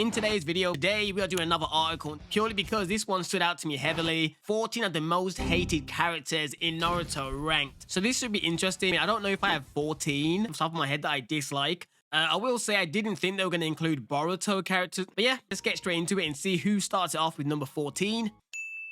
In today's video, today we are doing another article purely because this one stood out to me heavily. 14 of the most hated characters in Naruto ranked. So this should be interesting. I don't know if I have 14 off the top of my head that I dislike. I will say I didn't think they were going to include Boruto characters. But yeah, let's get straight into it and see who starts it off with number 14.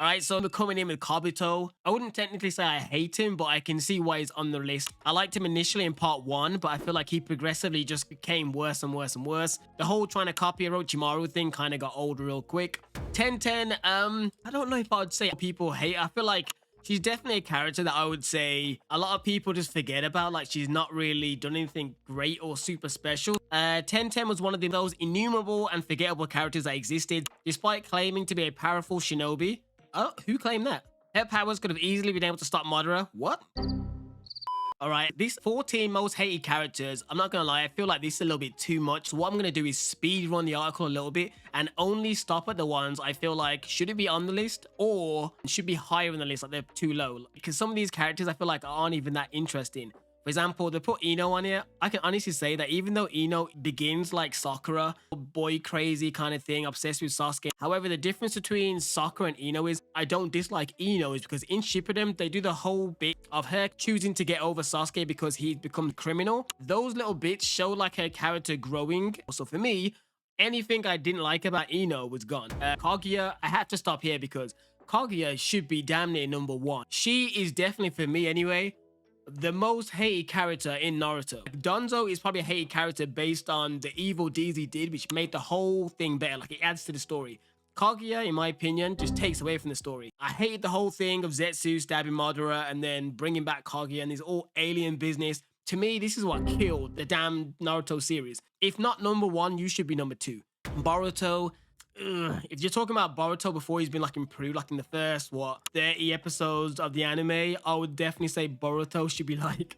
Alright, so we're coming in with Kabuto. I wouldn't technically say I hate him, but I can see why he's on the list. I liked him initially in part 1, but I feel like he progressively just became worse and worse and worse. The whole trying to copy Orochimaru thing kind of got old real quick. 10-10, I don't know if I would say people hate. I feel like she's definitely a character that I would say a lot of people just forget about. Like, she's not really done anything great or super special. 10-10 was one of those innumerable and forgettable characters that existed, despite claiming to be a powerful shinobi. Oh, who claimed that? Her powers could have easily been able to stop Madara. What? Alright, these 14 most hated characters, I'm not gonna lie, I feel like this is a little bit too much. So what I'm gonna do is speed run the article a little bit and only stop at the ones I feel like should it be on the list or should be higher in the list, like they're too low. Because some of these characters I feel like aren't even that interesting. For example, they put Ino on here. I can honestly say that even though Ino begins like Sakura, boy crazy kind of thing, obsessed with Sasuke. However, the difference between Sakura and Ino is I don't dislike Ino is because in Shippuden, they do the whole bit of her choosing to get over Sasuke because he's become criminal. Those little bits show like her character growing. So for me, anything I didn't like about Ino was gone. Kaguya, I had to stop here because Kaguya should be damn near number 1. She is definitely, for me anyway, the most hated character in Naruto. Danzo is probably a hated character based on the evil deeds he did, which made the whole thing better. Like, it adds to the story. Kaguya, in my opinion, just takes away from the story. I hated the whole thing of Zetsu stabbing Madara and then bringing back Kaguya and this all alien business. To me, this is what killed the damn Naruto series. If not number 1, you should be number 2. Boruto. If you're talking about Boruto before he's been like improved, like in the first 30 episodes of the anime, I would definitely say Boruto should be like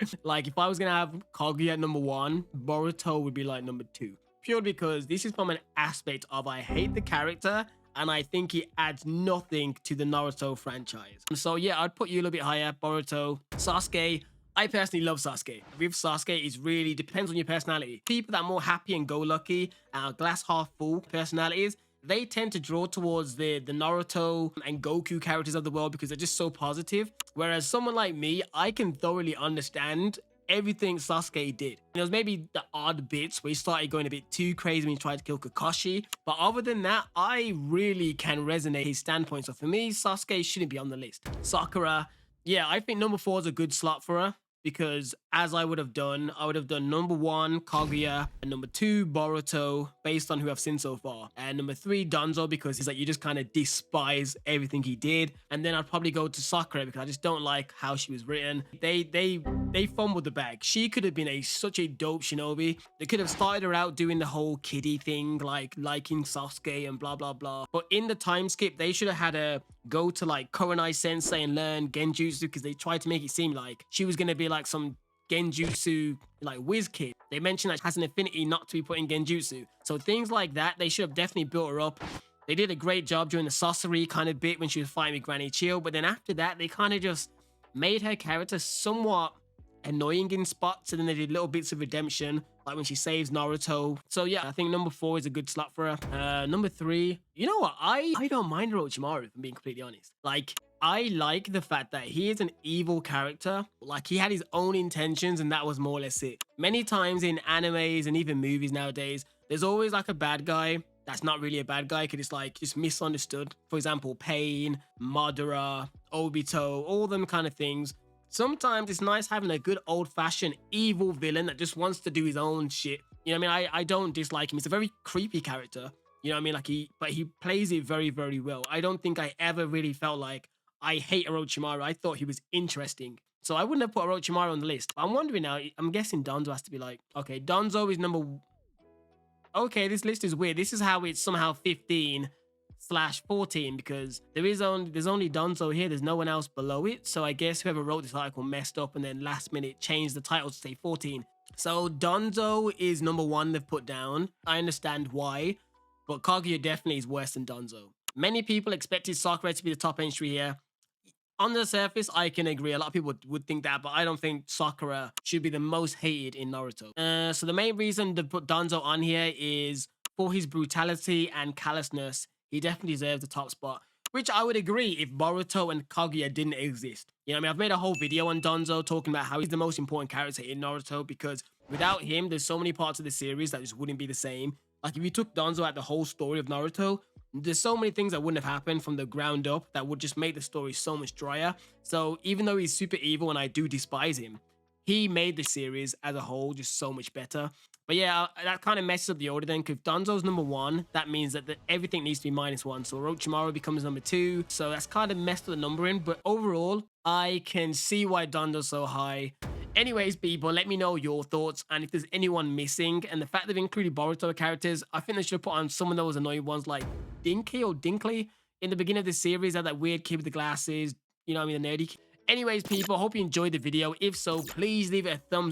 if I was gonna have Kaguya at number 1, Boruto would be like number 2, purely because this is from an aspect of I hate the character and I think he adds nothing to the Naruto franchise. So yeah, I'd put you a little bit higher. Boruto. Sasuke, I personally love Sasuke. With Sasuke, it really depends on your personality. People that are more happy and go lucky, glass half full personalities, they tend to draw towards the Naruto and Goku characters of the world because they're just so positive. Whereas someone like me, I can thoroughly understand everything Sasuke did. There was maybe the odd bits where he started going a bit too crazy when he tried to kill Kakashi. But other than that, I really can resonate his standpoint. So for me, Sasuke shouldn't be on the list. Sakura, yeah, I think number 4 is a good slot for her. Because as I would have done number 1, Kaguya, and number 2, Boruto, based on who I've seen so far. And number 3, Danzo, because it's like you just kind of despise everything he did. And then I'd probably go to Sakura because I just don't like how she was written. They fumbled the bag. She could have been such a dope shinobi. They could have started her out doing the whole kiddie thing, like liking Sasuke and blah, blah, blah. But in the time skip, they should have had her go to like Koronai Sensei and learn Genjutsu because they tried to make it seem like she was going to be like some Genjutsu like whiz kid. They mentioned that she has an affinity not to be put in Genjutsu. So things like that, they should have definitely built her up. They did a great job during the sorcery kind of bit when she was fighting with Granny Chill. But then after that, they kind of just made her character somewhat annoying in spots, and then they did little bits of redemption like when she saves Naruto. So yeah, I think number 4 is a good slot for her. Number 3, you know what, I don't mind Orochimaru, if I'm being completely honest. Like, I like the fact that he is an evil character. Like, he had his own intentions and that was more or less it. Many times in animes and even movies nowadays, there's always like a bad guy that's not really a bad guy because it's like just misunderstood. For example, Pain, Madara, Obito, all them kind of things. Sometimes it's nice having a good old-fashioned evil villain that just wants to do his own shit. You know what I mean? I don't dislike him. He's a very creepy character. You know what I mean? Like but he plays it very, very well. I don't think I ever really felt like I hate Orochimaru. I thought he was interesting. So I wouldn't have put Orochimaru on the list. I'm wondering now, I'm guessing Danzo has to be like, okay, Danzo is number... Okay, this list is weird. This is how it's somehow 15/14 because there's only Danzo here. There's no one else below it. So I guess whoever wrote this article messed up and then last minute changed the title to say 14. So Danzo is number 1 they've put down. I understand why, but Kaguya definitely is worse than Danzo. Many people expected Sakura to be the top entry here. On the surface, I can agree. A lot of people would think that, but I don't think Sakura should be the most hated in Naruto. So the main reason to put Danzo on here is for his brutality and callousness, he definitely deserves the top spot. Which I would agree if Boruto and Kaguya didn't exist. You know what I mean? I've made a whole video on Danzo talking about how he's the most important character in Naruto because without him, there's so many parts of the series that just wouldn't be the same. Like if you took Danzo at the whole story of Naruto, there's so many things that wouldn't have happened from the ground up that would just make the story so much drier. So even though he's super evil and I do despise him, he made the series as a whole just so much better. But yeah, that kind of messes up the order then, because Danzo's number 1, that means that everything needs to be -1. So Orochimaru becomes number 2. So that's kind of messed up the numbering. But overall, I can see why Danzo's so high. Anyways, people, let me know your thoughts and if there's anyone missing. And the fact they've included Boruto characters, I think they should have put on some of those annoying ones like Dinky or Dinkley in the beginning of the series. Had that weird kid with the glasses, you know what I mean, the nerdy kid. Anyways, people, hope you enjoyed the video. If so, please leave it a thumbs